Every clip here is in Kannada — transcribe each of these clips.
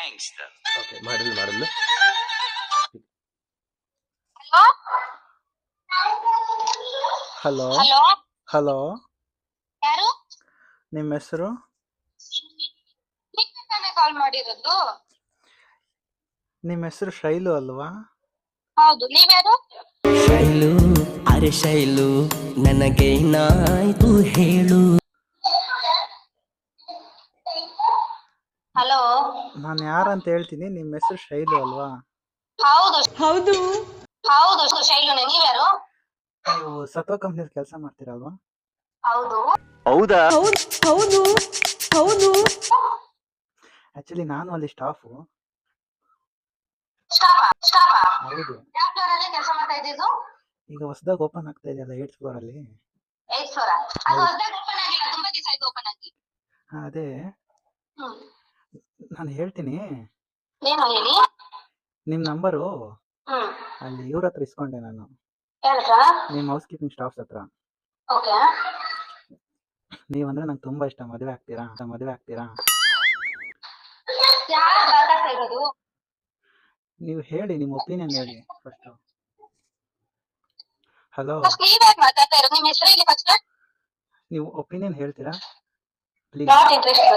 ಓಕೆ ಮಾಡಲು ಹಲೋ ಹಲೋ ಹಲೋ ಯಾರು? ನಿಮ್ಮ ಹೆಸರು? ತಾನೇ ಕಾಲ್ ಮಾಡಿರೋದು? ನಿಮ್ಮ ಹೆಸರು ಶೈಲು ಅಲ್ವಾ? ಹೌದು, ನೀವ್ಯಾರು? ಶೈಲು, ಅರೆ ಶೈಲು, ನನಗೇನಾಯ್ತು ಹೇಳು. ಹಲೋ, ನಾನು ಯಾರಂತ ಹೇಳ್ತೀನಿ. ನಿಮ್ಮ ಹೆಸರು ಶೈಲು ಅಲ್ವಾ? ಹೌದು ಹೌದು ಹೌದು ಶೈಲುನೇ. ನೀವ್ಯಾರು? ನೀವು ಸತ್ವ ಕಂಪ್ನಿಯಲ್ಲಿ ಕೆಲಸ ಮಾಡ್ತೀರಲ್ವಾ? ಹೌದು. ಹೌದಾ? ಹೌದು ಹೌದು ಆಕ್ಚುಲಿ ನಾನು ಅಲ್ಲಿ ಸ್ಟಾಫು. ಸ್ಟಾಫಾ? ಹೌದು. ಯಾವ ಫ್ಲೋರ್ ಅಲ್ಲಿ ಕೆಲಸ ಮಾಡ್ತಾ ಇದ್ದಿದ್ದು? ಈಗ ಹೊಸದಾಗಿ ಓಪನ್ ಆಗ್ತಾ ಇದೆಯಲ್ಲ 8th ಫ್ಲೋರ್ ಅಲ್ಲಿ. 8th floor? ಅದು ಹೊಸದಾಗಿ ಓಪನ್ ಆಗಿಲ್ಲ, ತುಂಬಾ ದಿವಸ ಆಯ್ತು ಓಪನ್ ಆಗಿ. ಅದೇ ನಾನು ಹೇಳ್ತೀನಿ. ಏನು ಹೇಳಿ? ನಿಮ್ಮ ನಂಬರು ಅಲ್ಲಿ ಇವ್ರ ಹತ್ರ ಇಸ್ಕೊಂಡೆ ನಾನು. ನಿಮ್ಮ ಹೌಸ್ ಕೀಪಿಂಗ್ ಸ್ಟಾಫ್ಸ್ ಹತ್ರ. ಓಕೆ. ನೀವಂದ್ರೆ ನಂಗೆ ತುಂಬಾ ಇಷ್ಟ. ಮದುವೆ ಆಗ್ತೀರಾ? ಯಾರು ಮಾತಾಡ್ತಾ ಇರೋದು? ನೀವು ಹೇಳಿ, ನಿಮ್ಮ ಒಪಿನಿಯನ್ ಹೇಳಿ ಫಸ್ಟ್. ಹಲೋ, ನೀವ್ಯಾರು ಮಾತಾಡ್ತಾ ಇರೋದು? ನಿಮ್ಮ ಹೆಸರು ಹೇಳಿ ಫಸ್ಟ್. ನೀವು ಒಪಿನಿಯನ್ ಹೇಳ್ತೀರಾ ಪ್ಲೀಸ್? Not interest.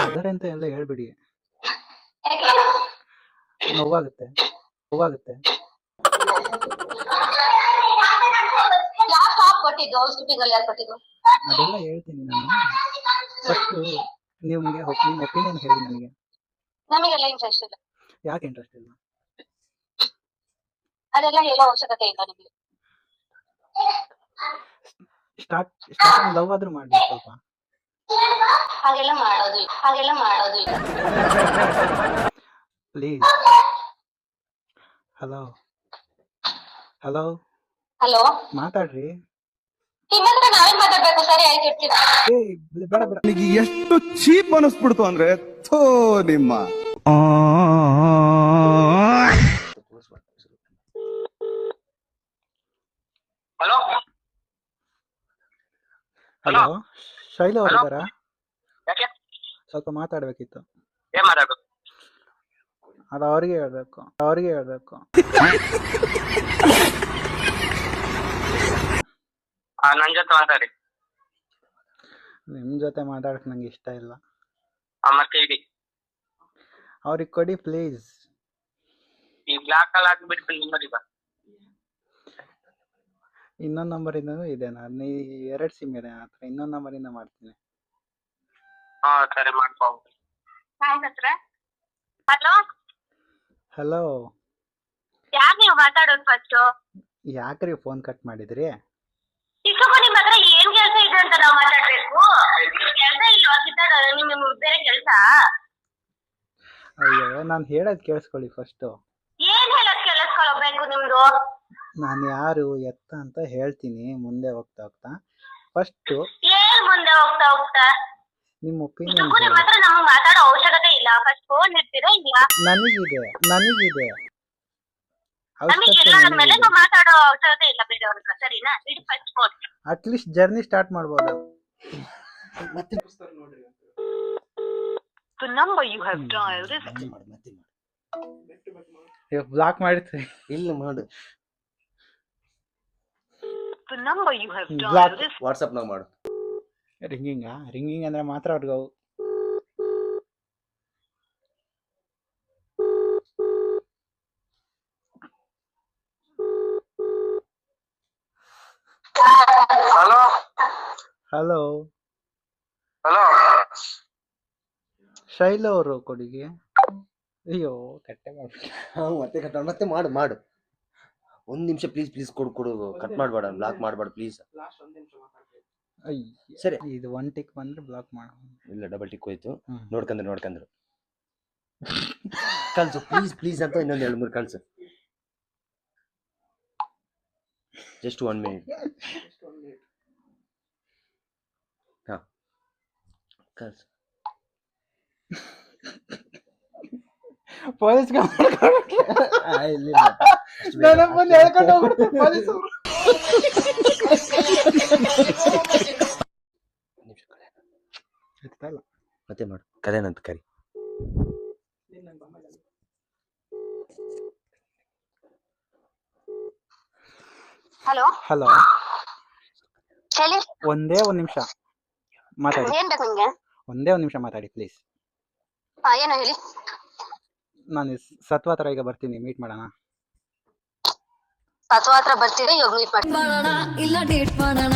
ಅದರ ಅಂತ ಎಲ್ಲ ಹೇಳ್ಬಿಡಿ. ಯಾಕೆ? ನೋವಾಗುತ್ತೆ. ಯಾವ ಸ್ಟಾಪ್ ಕೊಟ್ಟಿದ್ದು? ಹೌಸ್ ಕೀಪಿಂಗ್ ಅಲ್ಲಿ ಯಾರು ಕೊಟ್ಟಿದ್ದು? ಅದೆಲ್ಲ ಹೇಳ್ತೀನಿ ನಾನು. ಫಸ್ಟ್ ನಿಮ್ಗೆ ನಿಮ್ಮ ಒಪಿನಿಯನ್ ಹೇಳಿ ನನಗೆ. ನಮಗೆಲ್ಲ ಇಂಟ್ರೆಸ್ಟ್ ಇಲ್ಲ. ಯಾಕೆ ಇಂಟ್ರೆಸ್ಟ್ ಇಲ್ಲ? ಅದೆಲ್ಲ ಹೇಳೋ ಅವಶ್ಯಕತೆ ಇಲ್ಲ ನಿಮಗೆ. ಸ್ಟಾರ್ಟಿಂಗ್ ಲವ್ ಆದ್ರೂ ಮಾಡಿ ಸ್ವಲ್ಪ. ಹಾಗೆಲ್ಲ ಮಾಡೋದು ಇಲ್ಲ. ಪ್ಲೀಸ್. ಹಲೋ ಹಲೋ, ಮಾತಾಡ್ರಿ. ನಿಮ್ಮತ್ರ ನಾವೇನ್ ಮಾತಾಡ್ಬೇಕು? ಸರಿ ಆಯ್ತು, ಇರ್ತೀರಾ? ಬೇಡ. ನನಗೆ ಎಷ್ಟು ಚೀಪ್ ಅನಿಸ್ಬಿಡ್ತು ಅಂದ್ರೆ ಥೋ ನಿಮ್ಮ. ಹಲೋ, ಶೈಲು ಅವ್ರು ಇದ್ದಾರಾ? ಯಾಕೆ? ಸ್ವಲ್ಪ ಮಾತಾಡ್ಬೇಕಿತ್ತು. ಏನ್ ಮಾತಾಡ್ಬೇಕು? ಅದು ಅವ್ರಿಗೆ ಹೇಳ್ಬೇಕು. ನನ್ ಜೊತೆ ಮಾತಾಡಿ. ನಿಮ್ ಜೊತೆ ಮಾತಾಡಕ್ ನಂಗೆ ಇಷ್ಟ ಇಲ್ಲ. ಮತ್ತೆ ಇಡಿ. ಅವ್ರಿಗೆ ಕೊಡಿ ಪ್ಲೀಸ್. ಈ ಬ್ಲಾಕ್ ಅಲ್ಲಿ ಹಾಕ್ಬಿಟ್ಟು ನಿಮ್ಮದಿ ಬಾ. ಇನ್ನೊಂದು ನಂಬರಿಂದ ಇದೆ. ನಾನು 2 ಸಿಮ್ ಇದೆ ನನ್ನ ಹತ್ರ. ಇನ್ನೊಂದು ನಂಬರಿಂದ ಮಾಡ್ತೀನಿ. ಸರಿ, ಮಾಡ್ಕೋ. ಹಲೋ, ಯಾರು ನೀವು ಮಾತಾಡೋದು ಫಸ್ಟ್? ಯಾಕ್ರಿ ಫೋನ್ ಕಟ್ ಮಾಡಿದ್ರಿ? ಚಿಕ್ಕಪ್ಪ, ನಿಮ್ ಹತ್ರ ಏನ್ ಕೆಲಸ ಇದೆ ಅಂತ ನಾವು ಮಾತಾಡ್ಬೇಕು? ಕೆಲಸ ಇಲ್ವಾ? ನಿಮ್ ಬೇರೆ ಕೆಲಸ? ಅಯ್ಯೋ, ನಾನು ಹೇಳೋದು ಕೇಳಿಸ್ಕೊಳ್ಳಿ ಫಸ್ಟ್. ಏನ್ ಹೇಳಕ್ ಕೇಳಿಸ್ಕೊಳ್ಬೇಕು ನಿಮ್ದು? ನಾನು ಯಾರು ಎತ್ತ ಅಂತ ಹೇಳ್ತೀನಿ ಮುಂದೆ ಹೋಗ್ತಾ. ಫಸ್ಟ್ ಏನ್ ಮುಂದೆ ಹೋಗ್ತಾ ನಿಮ್ಮ ಒಪಿನಿಯನ್ ನಿಮ್ ಹತ್ರ ನಮ್ಗೆ ಮಾತಾಡೋ ಅವಶ್ಯಕತೆ ಇಲ್ಲ. ಫಸ್ಟ್ ಫೋನ್ ಇರ್ತೀರಾ ಇಲ್ಲ? ನನಗಿದೆ ನಮಗೆಲ್ಲ ಆದ್ಮೇಲೆ ನಾವು ಮಾತಾಡೋ ಅವಶ್ಯಕತೆ ಇಲ್ಲ ಬೇರೆಯವ್ರ ಹತ್ರ. ಸರಿನಾ? ಇಡಿ first phone. At least journey start ಮಾಡ್ಬೋದು. The number you have dialed is block ಮಾಡಿರ್ತೀನಿ. ಇಲ್ಲ ಮಾಡು. the number you have dialed is WhatsApp ನಾಗ ಮಾಡು. ರಿಂಗಿಂಗ್ ಅಂದ್ರೆ ಮಾತ್ರ ಅವ್ರಿಗೆ. ಹಲೋ, ಶೈಲು ಅವರು ಕೊಡಿಗೆ. ಅಯ್ಯೋ, ಕಟ್ಟೆ ಮಾಡ್ಬಿಟ್ಟು. ಮತ್ತೆ ಮಾಡು. 1 ನಿಮಿಷ ಪ್ಲೀಸ್ ಕೊಡು. ಕಟ್ ಮಾಡಬೇಡ, ಬ್ಲಾಕ್ ಮಾಡಬೇಡ ಪ್ಲೀಸ್. ಸರಿ, ಇದು 1 ಟಿಕ್ ಬಂದ್ರೆ ಬ್ಲಾಕ್ ಮಾಡು. ಇಲ್ಲ, ಡಬಲ್ ಟಿಕ್ ಹೋಯ್ತು. ನೋಡ್ಕಂದ್ರು ಕಳ್ಸು ಪ್ಲೀಸ್ ಅಂತ ಇನ್ನೊಂದು 2-3 ಕಳ್ಸು. Just 1 minute. ಕಳ್ಸು. ಪೊಲೀಸ್ ಮತ್ತೆ ಮಾಡು. ಕರೆನಂತ ಕರಿ. ಹಲೋ ಹಲೋ, ಹೇಳಿ. ಒಂದೇ ಒಂದು ನಿಮಿಷ ಮಾತಾಡಿ, ಏನ್ ಬೇಕು ನಿಮ್ಗೆ? ಒಂದೇ ಒಂದು ನಿಮಿಷ ಮಾತಾಡಿ ಪ್ಲೀಸ್. ಏನೋ ಹೇಳಿ. ನಾನು ಸತ್ವ ಹತ್ರ ಈಗ ಬರ್ತೀನಿ, ಮೀಟ್ ಮಾಡೋಣ. ಸತ್ವ ಹತ್ರ ಬರ್ತೀರಾ? ಇವಾಗ ಮೀಟ್ ಮಾಡಿ. ಇಲ್ಲ ಡೇಟ್ ಮಾಡೋಣ.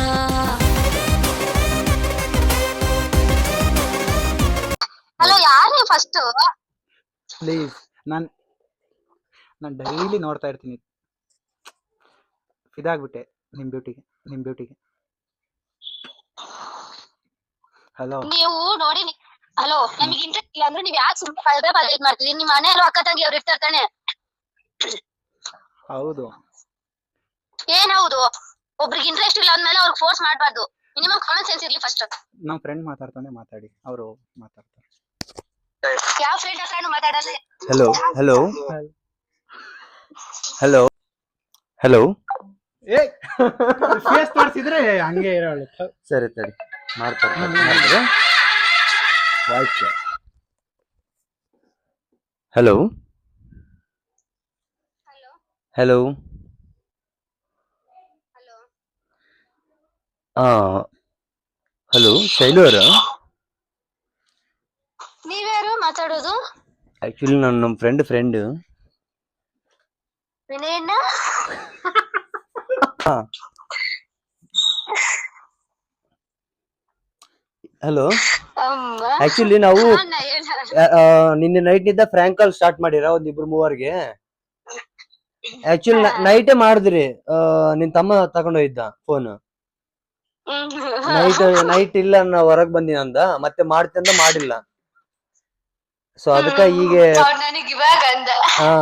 ಹಲೋ, ಯಾರು ನೀವು ಫಸ್ಟ್? ಪ್ಲೀಸ್, ನಾನು ಡೈಲಿ ನೋಡ್ತಾ ಇರ್ತೀನಿ, ಇದಾಗ್ಬಿಟ್ಟೆ ನಿಮ್ಮ ಬ್ಯೂಟಿಗೆ. ಹಲೋ, ನೀವು ನೋಡಿ. ಹಲೋ, ನಮಗೆ ಇಂಟ್ರೆಸ್ಟ್ ಇಲ್ಲ ಅಂದ್ರೆ ನೀವ್ ಯಾಕೆ ಸುಮ್ಮನೆ ಪದೇ ಮಾಡ್ತೀರಿ? ನಿಮ್ಮ ಮನೆಯಲ್ಲೂ ಅಕ್ಕ ತಂಗಿ ಅವ್ರು ಇರ್ತಾರೆ ತಾನೆ? ಹೌದು. ಏನೌದು? ಒಬ್ರಿಗೆ ಇಂಟ್ರೆಸ್ಟ್ ಇಲ್ಲ ಅಂದ್ಮೇಲೆ ಅವ್ರಿಗೆ ಫೋರ್ಸ್ ಮಾಡ್ಬಾರ್ದು. ಮಿನಿಮಮ್ ಕಾಮನ್ ಸೆನ್ಸ್ ಇರ್ಲಿ ಫಸ್ಟ್. ನಮ್ಮ ಫ್ರೆಂಡ್ ಮಾತಾಡ್ತಾನೆ, ಮಾತಾಡಿ, ಅವರು ಮಾತಾಡ್ತಾರೆ. ಯಾವ ಫ್ರೆಂಡ್ ಹತ್ರನೂ ಮಾತಾಡಲ್ಲ. Hello hello hello hello. Face ತೋರಿಸಿದ್ರೆ ಹಂಗೆ ಇರೋಳು. ಸರಿ ತಡಿ, ಮಾಡ್ತಾರೆ voice. Hello hello. Hello, Shailu ಅವರ? ನೀವ್ಯಾರು ಮಾತಾಡೋದು? ಆಕ್ಚುಲಿ ನಾನು ನಮ್ಮ ಫ್ರೆಂಡ್. ವಿನಯಣ್ಣ? ಹಲೋ, ಆಕ್ಚುಲಿ ನಾವು ನಿನ್ನೆ ನೈಟ್ ನಿಂದ ಫ್ರ್ಯಾಂಕ್ ಕಾಲ್ ಸ್ಟಾರ್ಟ್ ಮಾಡಿರ ಒಂದಿಬ್ರು ಮೂವರ್ಗೆ. ಆಕ್ಚುಲಿ ನೈಟೇ ಮಾಡಿದ್ರಿ, ನಿನ್ ತಮ್ಮ ತಗೊಂಡೋಗಿದ್ದ ಫೋನ್. ನೈಟ್ ಇಲ್ಲ, ನಾ ಹೊರಗ್ ಬಂದಿನ ಅಂದ, ಮತ್ತೆ ಮಾಡ್ತಂದ ಮಾಡಿಲ್ಲ. ಸೊ ಅದಕ್ಕ ಹೀಗೆ. ನನಗೆ ಇವಾಗ ಅಂದ. ಹಾ